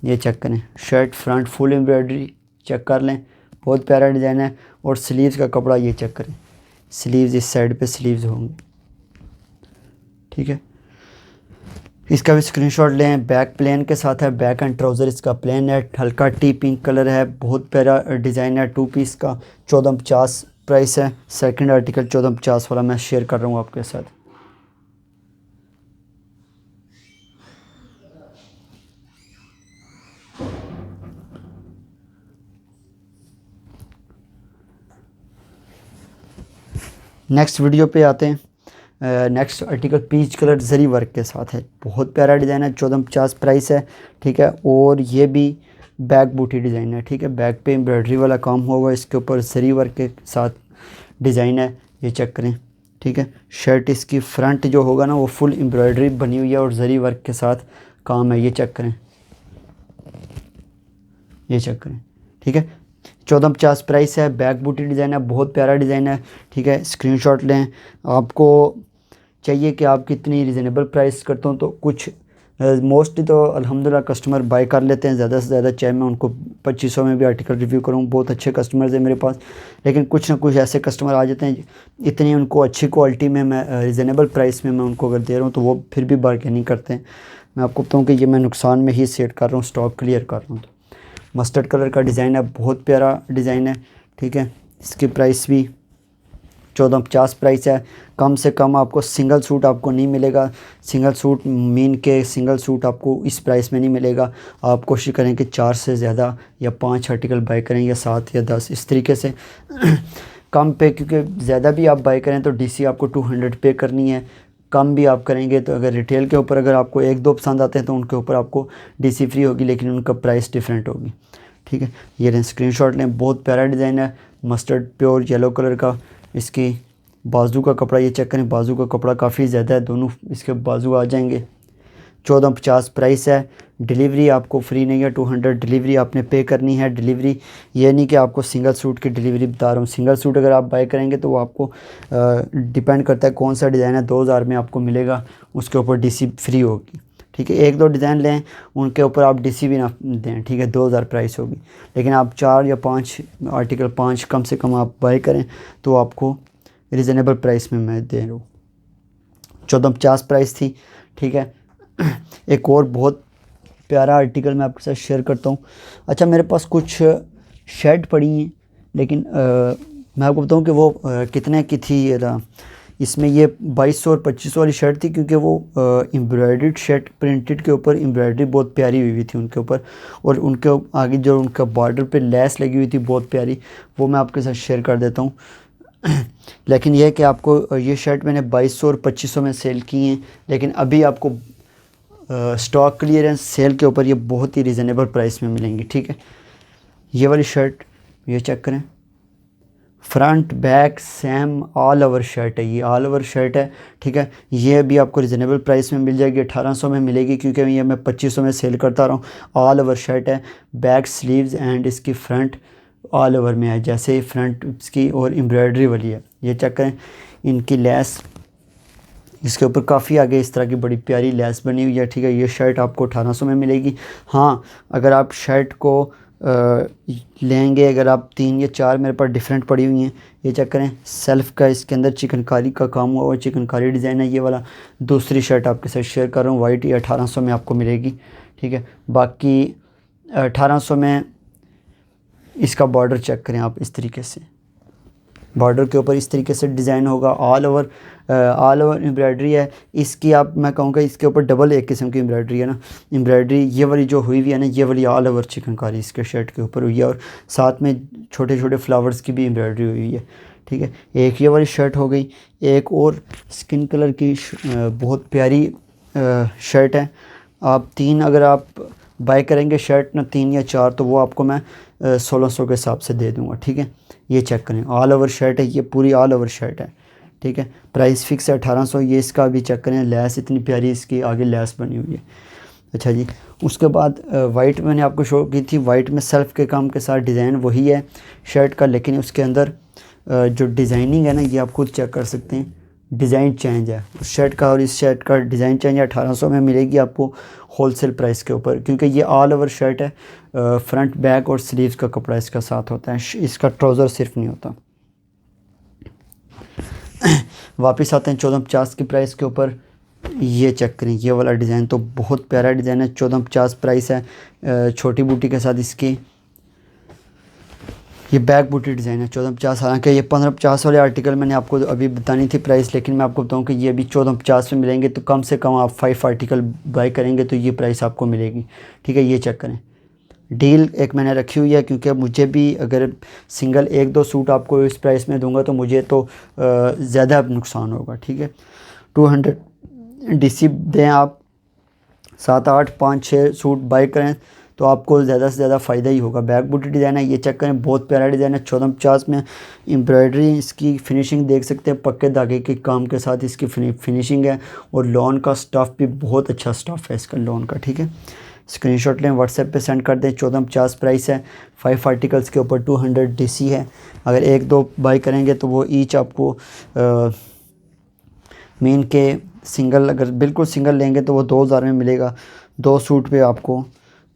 ये चेक करें, shirt front full embroidery check कर लें, बहुत प्यारा डिज़ाइन है। और स्लीव्स का कपड़ा ये चेक करें, स्लीव्स इस साइड पे स्लीव्स होंगे। ठीक है, इसका भी स्क्रीनशॉट लें। बैक प्लेन के साथ है, बैक एंड ट्राउज़र इसका प्लेन है। हल्का टी पिंक कलर है, बहुत प्यारा डिज़ाइन है। 2 पीस का 1450 प्राइस है। सेकंड आर्टिकल 1450 वाला मैं शेयर कर रहा हूँ आपके साथ। नेक्स्ट वीडियो पे आते हैं। नेक्स्ट आर्टिकल पीच कलर जरी वर्क के साथ है, बहुत प्यारा डिज़ाइन है। 1450 प्राइस है। ठीक है, और ये भी बैक बूटी डिज़ाइन है। ठीक है, बैक पे एम्ब्रॉयडरी वाला काम हुआ, इसके ऊपर जरी वर्क के साथ डिज़ाइन है, ये चेक करें। ठीक है, शर्ट इसकी फ्रंट जो होगा ना वो फुल एम्ब्रॉयडरी बनी हुई है और जरी वर्क के साथ काम है, ये चेक करें, ये चेक करें। ठीक है, 1450 प्राइस है। बैक बूटी डिज़ाइन है, बहुत प्यारा डिज़ाइन है। ठीक है, स्क्रीनशॉट लें। आपको चाहिए कि आप कितनी रिजनेबल प्राइस करता हूँ, तो कुछ मोस्टली तो अल्हम्दुलिल्लाह कस्टमर बाय कर लेते हैं ज़्यादा से ज़्यादा, चाहे मैं उनको 2500 में भी आर्टिकल रिव्यू करूँ। बहुत अच्छे कस्टमर्स हैं मेरे पास, लेकिन कुछ ना कुछ ऐसे कस्टमर आ जाते हैं इतनी उनको अच्छी क्वालिटी में मैं रिजनेबल प्राइस में मैं उनको अगर दे रहा हूँ तो वो फिर भी बार्गेनिंग करते हैं। मैं आपको बताऊँ कि ये मैं नुकसान में ही सेट कर रहा हूँ, स्टॉक क्लियर कर रहा हूँ। तो मस्टर्ड कलर का डिज़ाइन है, बहुत प्यारा डिज़ाइन है। ठीक है, इसकी प्राइस भी 1450 प्राइस है। कम से कम आपको सिंगल सूट आपको नहीं मिलेगा। सिंगल सूट मीन के सिंगल सूट आपको इस प्राइस में नहीं मिलेगा। आप कोशिश करें कि 4 से ज़्यादा या 5 आर्टिकल बाय करें, या 7 या 10 इस तरीके से कम पे, क्योंकि ज़्यादा भी आप बाय करें तो डीसी आपको 200 पे करनी है। कम भी आप करेंगे तो अगर रिटेल के ऊपर अगर आपको 1-2 पसंद आते हैं तो उनके ऊपर आपको डीसी फ्री होगी, लेकिन उनका प्राइस डिफरेंट होगी। ठीक है, ये लें, स्क्रीनशॉट लें, बहुत प्यारा डिज़ाइन है। मस्टर्ड प्योर येलो कलर का इसकी बाजू का कपड़ा, ये चेक करें, बाजू का कपड़ा काफ़ी ज़्यादा है, दोनों इसके बाजू आ जाएंगे। 1450 प्राइस है। डिलीवरी आपको फ्री नहीं है, 200 डिलीवरी आपने पे करनी है। डिलीवरी ये नहीं कि आपको सिंगल सूट की डिलीवरी बता रहा हूँ। सिंगल सूट अगर आप बाय करेंगे तो वो आपको डिपेंड करता है कौन सा डिज़ाइन है, 2000 में आपको मिलेगा, उसके ऊपर डीसी फ्री होगी। ठीक है, 1-2 डिज़ाइन लें उनके ऊपर आप डीसी भी ना दें। ठीक है, 2000 प्राइस होगी, लेकिन आप 4 या 5 आर्टिकल 5 कम से कम आप बाय करें तो आपको रिजनेबल प्राइस में मैं दे रहा हूँ। 1450 प्राइस थी। ठीक है, एक और बहुत प्यारा आर्टिकल मैं आपके साथ शेयर करता हूँ। अच्छा, मेरे पास कुछ शर्ट पड़ी हैं, लेकिन मैं आपको बताऊं कि वो कितने की थी। इसमें ये 2200 और 2500 वाली शर्ट थी, क्योंकि वो एम्ब्रॉयडर्ड शर्ट प्रिंटेड के ऊपर एम्ब्रॉयडरी बहुत प्यारी हुई थी उनके ऊपर, और उनके आगे जो उनका बॉर्डर पे लेस लगी हुई थी बहुत प्यारी, वो मैं आपके साथ शेयर कर देता हूँ। लेकिन यह है कि आपको ये शर्ट मैंने 2200 और 2500 में सेल की हैं, लेकिन अभी आपको स्टॉक क्लियरेंस सेल के ऊपर ये बहुत ही रिजनेबल प्राइस में मिलेंगी। ठीक है, ये वाली शर्ट ये चेक करें, front back same all over shirt है, ये ऑल ओवर शर्ट है। ठीक है, ये भी आपको रिजनेबल प्राइस में मिल जाएगी, 1800 में मिलेगी, क्योंकि ये मैं 2500 में सेल करता रहा हूँ। ऑल ओवर शर्ट है, बैक स्लीव्स एंड इसकी फ्रंट ऑल ओवर में है, जैसे ही फ्रंट इसकी और एम्ब्रॉयडरी वाली है। ये चेक करें, इनकी लेस इसके ऊपर काफ़ी आगे इस तरह की बड़ी प्यारी लेस बनी हुई है। ठीक है, ये शर्ट आपको 1800 में मिलेगी। हाँ, अगर आप शर्ट को लेंगे, अगर आप 3 या 4 मेरे पास डिफरेंट पड़ी हुई हैं, ये चेक करें, सेल्फ़ का इसके अंदर चिकनकारी का काम हुआ और चिकनकारी डिज़ाइन है। ये वाला दूसरी शर्ट आपके साथ शेयर कर रहा हूँ, वाइट, ये 1800 में आपको मिलेगी। ठीक है, बाकी 1800 में इसका बॉर्डर चेक करें आप, इस तरीके से बॉर्डर के ऊपर इस तरीके से डिज़ाइन होगा, ऑल ओवर एम्ब्रॉयडरी है इसकी। आप मैं कहूँगा इसके ऊपर डबल एक किस्म की एम्ब्रॉयडरी है ना, एम्ब्रॉयडरी ये वाली जो हुई हुई है ना, ये वाली ऑल ओवर चिकनकारी इसके शर्ट के ऊपर हुई है, और साथ में छोटे छोटे फ्लावर्स की भी एम्ब्रॉयडरी हुई हुई है। ठीक है, एक ये वाली शर्ट हो गई, एक और स्किन कलर की बहुत प्यारी शर्ट है। आप 3 अगर आप बाय करेंगे शर्ट ना, 3 या 4, तो वो आपको मैं 1600 के हिसाब से दे दूँगा। ठीक है, ये चेक करें, ऑल ओवर शर्ट है, ये पूरी ऑल ओवर शर्ट है। ठीक है, प्राइस फिक्स है 1800। ये इसका भी चेक करें, लेस इतनी प्यारी इसकी आगे लेस बनी हुई है। अच्छा जी, उसके बाद वाइट मैंने आपको शो की थी, वाइट में सेल्फ़ के काम के साथ डिज़ाइन वही है शर्ट का, लेकिन उसके अंदर जो डिज़ाइनिंग है ना, ये आप खुद चेक कर सकते हैं, डिज़ाइन चेंज है उस शर्ट का, और इस शर्ट का डिज़ाइन चेंज है। 1800 में मिलेगी आपको होलसेल प्राइस के ऊपर, क्योंकि ये ऑल ओवर शर्ट है, फ्रंट बैक और स्लीव्स का कपड़ा इसका साथ होता है, इसका ट्राउज़र सिर्फ नहीं होता। वापस आते हैं 1450 की प्राइस के ऊपर। ये चेक करें, ये वाला डिज़ाइन तो बहुत प्यारा डिज़ाइन है, 1450 प्राइस है, छोटी बूटी के साथ इसकी। ये बैक बूटी डिज़ाइन है, 1450। हालांकि ये 1550 वाले आर्टिकल मैंने आपको अभी बतानी थी प्राइस, लेकिन मैं आपको बताऊं कि ये भी 1450 में मिलेंगे, तो कम से कम आप 5 आर्टिकल बाई करेंगे तो ये प्राइस आपको मिलेगी। ठीक है, ये चेक करें, डील एक मैंने रखी हुई है, क्योंकि मुझे भी अगर सिंगल 1-2 सूट आपको इस प्राइस में दूंगा तो मुझे तो ज़्यादा नुकसान होगा। ठीक है, 200 DC दें आप, 7-8 5-6 सूट बाई करें तो आपको ज़्यादा से ज़्यादा फ़ायदा ही होगा। बैक बूटी डिज़ाइन है, ये चेक करें, बहुत प्यारा डिज़ाइन है, 1450 में। एम्ब्रॉयडरी इसकी फिनिशिंग देख सकते हैं, पक्के धागे के काम के साथ इसकी फिनिशिंग है, और लॉन का स्टफ़ भी बहुत अच्छा स्टफ़ है इसका लॉन का। ठीक है, स्क्रीनशॉट लें, व्हाट्सएप पे सेंड कर दें। 1450 प्राइस है, 5 आर्टिकल्स के ऊपर 200 DC है। अगर 1-2 बाई करेंगे तो वो ईच आपको मेन के सिंगल, अगर बिल्कुल सिंगल लेंगे तो वो 2000 में मिलेगा। 2 सूट पे आपको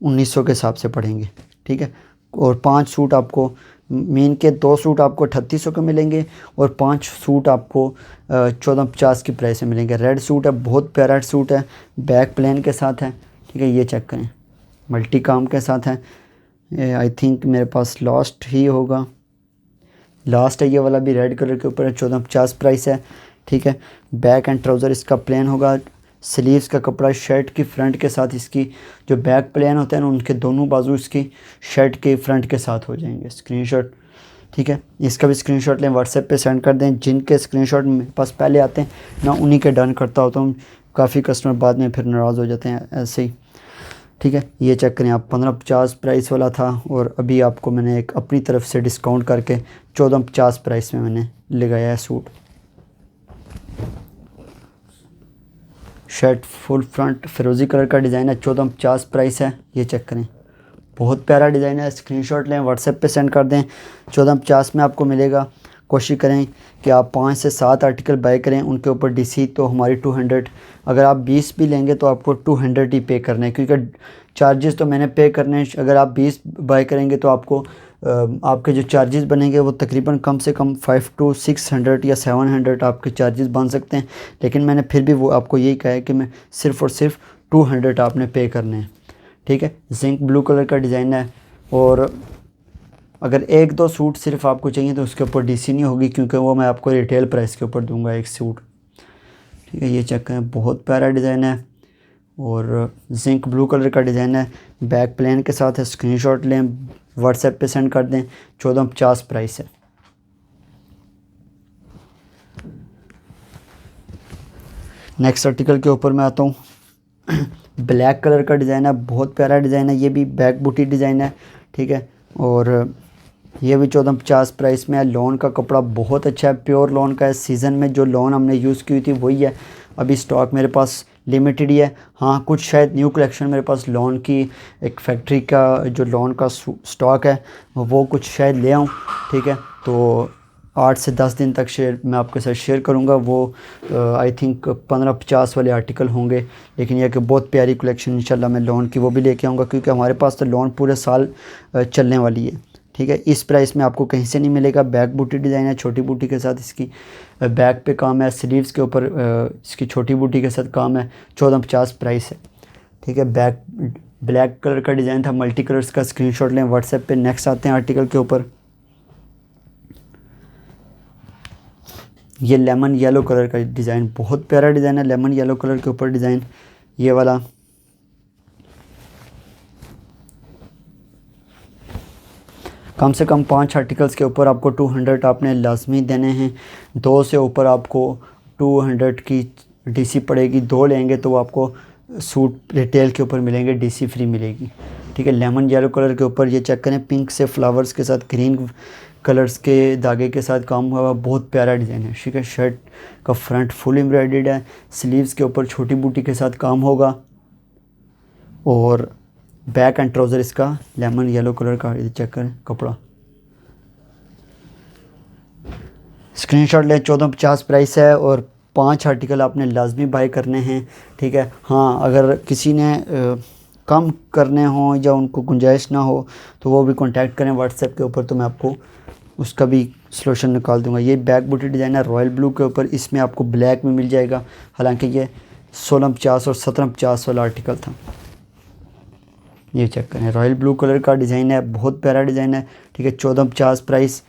1900 के हिसाब से पड़ेंगे। ठीक है, और 5 सूट आपको मेन के 2 सूट आपको 3800 के मिलेंगे, और 5 सूट आपको 1450 की प्राइस में मिलेंगे। रेड सूट है, बहुत प्यारा सूट है, बैक प्लेन के साथ है। ठीक है, ये चेक करें, मल्टी काम के साथ है। आई थिंक मेरे पास लास्ट ही होगा, लास्ट है ये वाला भी, रेड कलर के ऊपर है, 1450 प्राइस है। ठीक है, बैक एंड ट्राउज़र इसका प्लेन होगा, स्लीव्स का कपड़ा शर्ट की फ्रंट के साथ, इसकी जो बैक प्लेन होते हैं ना, उनके दोनों बाजू इसकी शर्ट के फ्रंट के साथ हो जाएंगे। स्क्रीनशॉट, ठीक है, इसका भी स्क्रीनशॉट लें, व्हाट्सएप पे सेंड कर दें। जिनके स्क्रीनशॉट मेरे पास पहले आते हैं मैं उन्हीं के डन करता होता हूँ, काफ़ी कस्टमर बाद में फिर नाराज़ हो जाते हैं ऐसे ही। ठीक है, ये चेक करें आप, 1550 प्राइस वाला था, और अभी आपको मैंने एक अपनी तरफ से डिस्काउंट करके 1450 प्राइस में मैंने लगाया है सूट। शर्ट फुल फ्रंट फिरोज़ी कलर का डिज़ाइन है, 1450 प्राइस है। ये चेक करें, बहुत प्यारा डिज़ाइन है, स्क्रीनशॉट लें, व्हाट्सएप पे सेंड कर दें। 1450 में आपको मिलेगा। कोशिश करें कि आप 5 से 7 आर्टिकल बाय करें, उनके ऊपर DC तो हमारी 200, अगर आप 20 भी लेंगे तो आपको 200 ही पे करने हैं, क्योंकि चार्जेस तो मैंने पे करने हैं। अगर आप 20 बाय करेंगे तो आपको आपके जो चार्जेस बनेंगे वो तकरीबन कम से कम 500 to 600 या 700 आपके चार्जेस बन सकते हैं, लेकिन मैंने फिर भी वो आपको यही कहा है कि मैं सिर्फ़ और सिर्फ 200 आपने पे करने हैं। ठीक है, जिंक ब्लू कलर का डिज़ाइन है, और अगर एक दो सूट सिर्फ आपको चाहिए तो उसके ऊपर डीसी नहीं होगी, क्योंकि वो मैं आपको रिटेल प्राइस के ऊपर दूंगा एक सूट। ठीक है, ये चेक करें, बहुत प्यारा डिज़ाइन है और जिंक ब्लू कलर का डिज़ाइन है। बैक प्लेन के साथ है, स्क्रीनशॉट लें, व्हाट्सएप पे सेंड कर दें। 1450 प्राइस है। नेक्स्ट आर्टिकल के ऊपर मैं आता हूँ। ब्लैक कलर का डिज़ाइन है, बहुत प्यारा डिज़ाइन है। ये भी बैक बूटी डिज़ाइन है। ठीक है, और ये भी 1450 प्राइस में है। लॉन का कपड़ा बहुत अच्छा है, प्योर लॉन का है। सीज़न में जो लॉन हमने यूज़ की हुई थी वही है। अभी स्टॉक मेरे पास लिमिटेड ही है। हाँ, कुछ शायद न्यू कलेक्शन मेरे पास लॉन की, एक फैक्ट्री का जो लॉन का स्टॉक है वो कुछ शायद ले आऊँ। ठीक है, तो 8 से 10 दिन तक मैं आपके साथ शेयर करूंगा। वो आई थिंक 1550 वाले आर्टिकल होंगे, लेकिन यह कि बहुत प्यारी कलेक्शन इंशाल्लाह मैं लॉन की वो भी लेके आऊँगा, क्योंकि हमारे पास तो लॉन पूरे साल चलने वाली है। ठीक है, इस प्राइस में आपको कहीं से नहीं मिलेगा। बैक बूटी डिज़ाइन है, छोटी बूटी के साथ इसकी बैक पे काम है, स्लीव्स के ऊपर इसकी छोटी बूटी के साथ काम है। 1450 प्राइस है। ठीक है, ब्लैक कलर का डिज़ाइन था, मल्टी कलर्स का। स्क्रीनशॉट लें व्हाट्सएप पे। नेक्स्ट आते हैं आर्टिकल के ऊपर। ये लेमन येलो कलर का डिज़ाइन, बहुत प्यारा डिज़ाइन है। लेमन येलो कलर के ऊपर डिज़ाइन ये वाला। कम से कम 5 आर्टिकल्स के ऊपर आपको 200 आपने लाजमी देने हैं। 2 से ऊपर आपको 200 की डीसी पड़ेगी। 2 लेंगे तो आपको सूट रिटेल के ऊपर मिलेंगे, डीसी फ्री मिलेगी। ठीक है, लेमन येलो कलर के ऊपर ये चेक करें, पिंक से फ्लावर्स के साथ ग्रीन कलर्स के धागे के साथ काम हुआ हुआ, बहुत प्यारा डिज़ाइन है। ठीक है, शर्ट का फ्रंट फुल एम्ब्रॉयडर्ड है। स्लीव्स के ऊपर छोटी बूटी के साथ काम होगा और बैक एंड ट्राउज़र इसका लेमन येलो कलर का। ये चेक करें कपड़ा। स्क्रीनशॉट लें, 1450 प्राइस है और 5 आर्टिकल आपने लाजमी बाय करने हैं। ठीक है, हाँ, अगर किसी ने कम करने हों या उनको गुंजाइश ना हो तो वो भी कांटेक्ट करें व्हाट्सएप के ऊपर, तो मैं आपको उसका भी सलूशन निकाल दूंगा। ये बैक बूटी डिज़ाइन है रॉयल ब्लू के ऊपर, इसमें आपको ब्लैक में मिल जाएगा। हालांकि ये 1650 और 1750 वाला आर्टिकल था। ये चेक करें, रॉयल ब्लू कलर का डिज़ाइन है, बहुत प्यारा डिज़ाइन है। ठीक है, 1450 प्राइस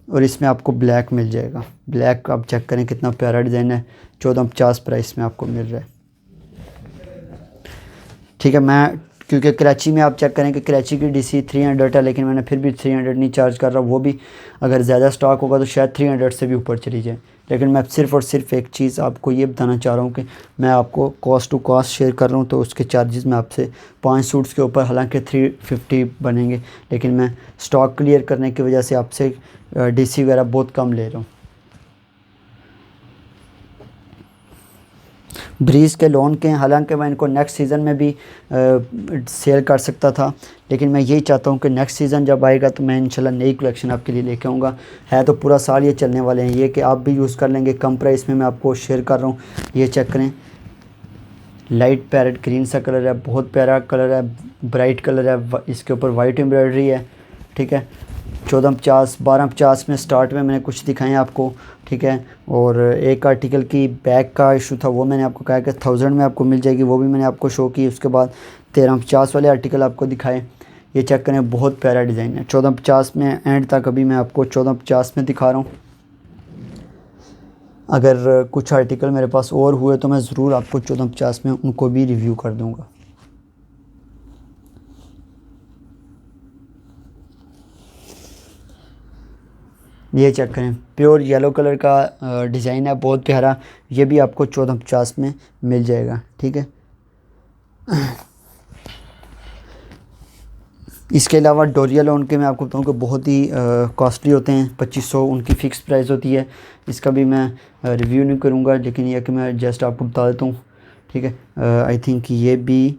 और इसमें आपको ब्लैक मिल जाएगा। ब्लैक आप चेक करें कितना प्यारा डिज़ाइन है। 1450 प्राइस में आपको मिल रहा है। ठीक है, मैं क्योंकि कराची में आप चेक करें कि कराची की डीसी 300 है, लेकिन मैंने फिर भी 300 नहीं चार्ज कर रहा। वो भी अगर ज़्यादा स्टॉक होगा तो शायद 300 से भी ऊपर चली जाए। लेकिन मैं सिर्फ़ और सिर्फ एक चीज़ आपको ये बताना चाह रहा हूँ कि मैं आपको कॉस्ट टू कॉस्ट शेयर कर रहा हूँ, तो उसके चार्जेस मैं आपसे 5 सूट्स के ऊपर हालांकि 350 बनेंगे, लेकिन मैं स्टॉक क्लियर करने की वजह से आपसे डीसी वगैरह बहुत कम ले रहा हूँ। ब्रीज़ के लोन के हैं, हालांकि मैं इनको नेक्स्ट सीज़न में भी सेल कर सकता था, लेकिन मैं यही चाहता हूँ कि नेक्स्ट सीज़न जब आएगा तो मैं इंशाल्लाह नई कलेक्शन आपके लिए लेके आऊँगा। है तो पूरा साल ये चलने वाले हैं, ये कि आप भी यूज़ कर लेंगे। कम प्राइस में मैं आपको शेयर कर रहा हूँ। ये चेक करें, लाइट पैरेट ग्रीन सा कलर है, बहुत प्यारा कलर है, ब्राइट कलर है। इसके ऊपर वाइट एम्ब्रॉयडरी है। ठीक है, 1450 1250 में स्टार्ट में मैंने कुछ दिखाए आपको। ठीक है, और एक आर्टिकल की बैक का इशू था, वो मैंने आपको कहा कि 1000 में आपको मिल जाएगी, वो भी मैंने आपको शो की। उसके बाद 1350 वाले आर्टिकल आपको दिखाए। ये चेक करें, बहुत प्यारा डिज़ाइन है। 1450 में एंड तक अभी मैं आपको 1450 में दिखा रहा हूँ। अगर कुछ आर्टिकल मेरे पास और हुए तो मैं ज़रूर आपको 1450 में उनको भी रिव्यू कर दूँगा। ये चेक करें, प्योर येलो कलर का डिज़ाइन है, बहुत प्यारा। ये भी आपको 1450 में मिल जाएगा। ठीक है, इसके अलावा डोरिया लोन के मैं आपको बताऊँ कि बहुत ही कॉस्टली होते हैं। 2500 उनकी फ़िक्स प्राइस होती है। इसका भी मैं रिव्यू नहीं करूँगा, लेकिन यह कि मैं जस्ट आपको बता देता हूँ। ठीक है, आई थिंक ये भी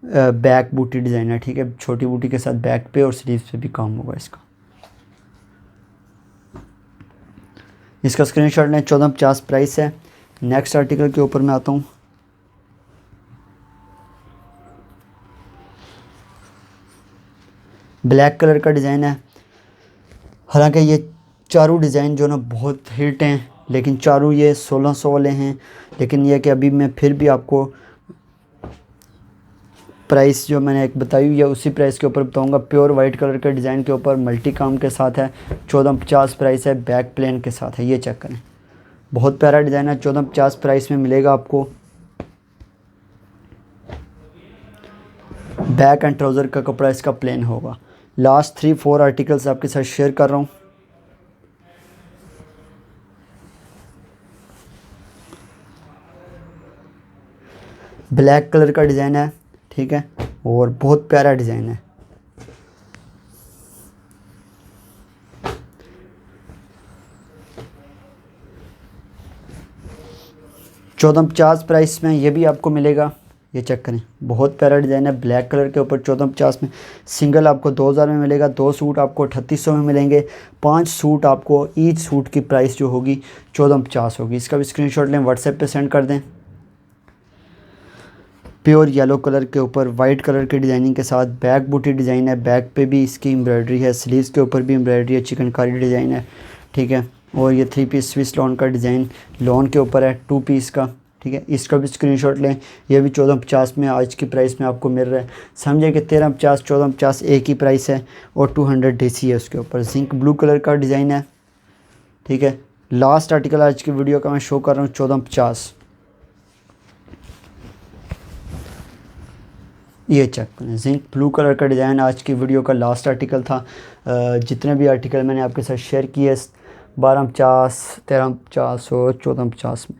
बैक बूटी डिज़ाइन है। ठीक है, छोटी बूटी के साथ बैक पे और स्लीव्स पे भी काम होगा इसका। इसका स्क्रीनशॉट लें, 1450 प्राइस है। नेक्स्ट आर्टिकल के ऊपर मैं आता हूँ। ब्लैक कलर का डिज़ाइन है। हालांकि ये चारों डिज़ाइन जो ना बहुत हिट हैं, लेकिन चारों ये 1600 वाले हैं। लेकिन यह कि अभी मैं फिर भी आपको प्राइस जो मैंने एक बताई हुई है उसी प्राइस के ऊपर बताऊंगा। प्योर वाइट कलर के डिज़ाइन के ऊपर मल्टी काम के साथ है, 1450 प्राइस है। बैक प्लेन के साथ है, ये चेक करें, बहुत प्यारा डिज़ाइन है, 1450 प्राइस में मिलेगा आपको। बैक एंड ट्राउज़र का कपड़ा इसका प्लेन होगा। लास्ट 3-4 आर्टिकल्स आपके साथ शेयर कर रहा हूँ। ब्लैक कलर का डिज़ाइन है, ठीक है, और बहुत प्यारा डिज़ाइन है। चौदह 50 प्राइस में ये भी आपको मिलेगा, ये चेक करें, बहुत प्यारा डिज़ाइन है। ब्लैक कलर के ऊपर 1450 में सिंगल आपको 2000 में मिलेगा। 2 सूट आपको 3800 में मिलेंगे। 5 सूट आपको, ईच सूट की प्राइस जो होगी 1450 होगी। इसका भी स्क्रीनशॉट लें, व्हाट्सएप पे सेंड कर दें। प्योर येलो कलर के ऊपर वाइट कलर की डिज़ाइनिंग के साथ बैक बूटी डिज़ाइन है। बैक पे भी इसकी एम्ब्रॉयडरी है, स्लीव्स के ऊपर भी एम्ब्रॉयडरी है, चिकनकारी डिज़ाइन है, ठीक है। और ये 3 पीस स्विस लॉन का डिज़ाइन लॉन के ऊपर है, 2 पीस का, ठीक है। इसका भी स्क्रीनशॉट लें, ये भी 1450 में आज की प्राइस में आपको मिल रहा है। समझे कि 1350 1450 एक ही प्राइस है, और 200 DC है उसके ऊपर। जिंक ब्लू कलर का डिज़ाइन है, ठीक है। लास्ट आर्टिकल आज की वीडियो का मैं शो कर रहा हूँ, 1450। ये चेक करें, जिंक ब्लू कलर का डिज़ाइन आज की वीडियो का लास्ट आर्टिकल था। जितने भी आर्टिकल मैंने आपके साथ शेयर किए 1250, 1350 और 1450 में,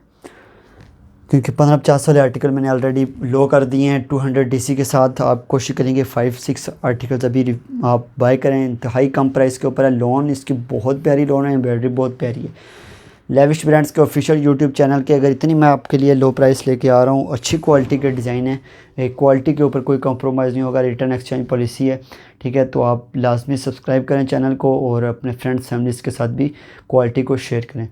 क्योंकि 1550 वाले आर्टिकल मैंने ऑलरेडी लो कर दिए हैं 200 DC के साथ। आप कोशिश करेंगे 5-6 आर्टिकल्स अभी आप बाय करें। इंतहाई कम प्राइस के ऊपर है। लोन इसकी बहुत प्यारी लोन है, एम्ब्रॉयडरी बहुत प्यारी है। लेविश ब्रांड्स के ऑफिशियल यूट्यूब चैनल के अगर इतनी मैं आपके लिए लो प्राइस लेके आ रहा हूँ, अच्छी क्वालिटी के डिज़ाइन है, क्वालिटी के ऊपर कोई कॉम्प्रोमाइज़ नहीं होगा, रिटर्न एक्सचेंज पॉलिसी है, ठीक है। तो आप लाजमी सब्सक्राइब करें चैनल को, और अपने फ्रेंड्स फैमिलीज़ के साथ भी क्वालिटी को शेयर करें।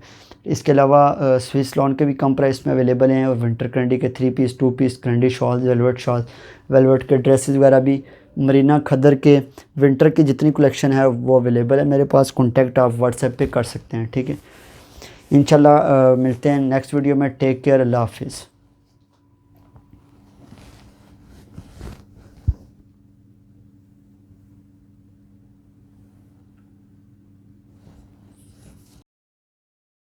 इसके अलावा स्विस लॉन के भी कम प्राइस में अवेलेबल हैं, और विंटर क्रंडी के 3 पीस 2 पीस क्रंडी शॉल, वेलवेट के ड्रेसेस वगैरह भी, मरीना खदर के विंटर की जितनी कलेक्शन है वो अवेलेबल है मेरे पास। कॉन्टैक्ट आप व्हाट्सएप पे कर सकते हैं, ठीक है। इंशाल्लाह मिलते हैं नेक्स्ट वीडियो में। टेक केयर, अल्लाह हाफिज़।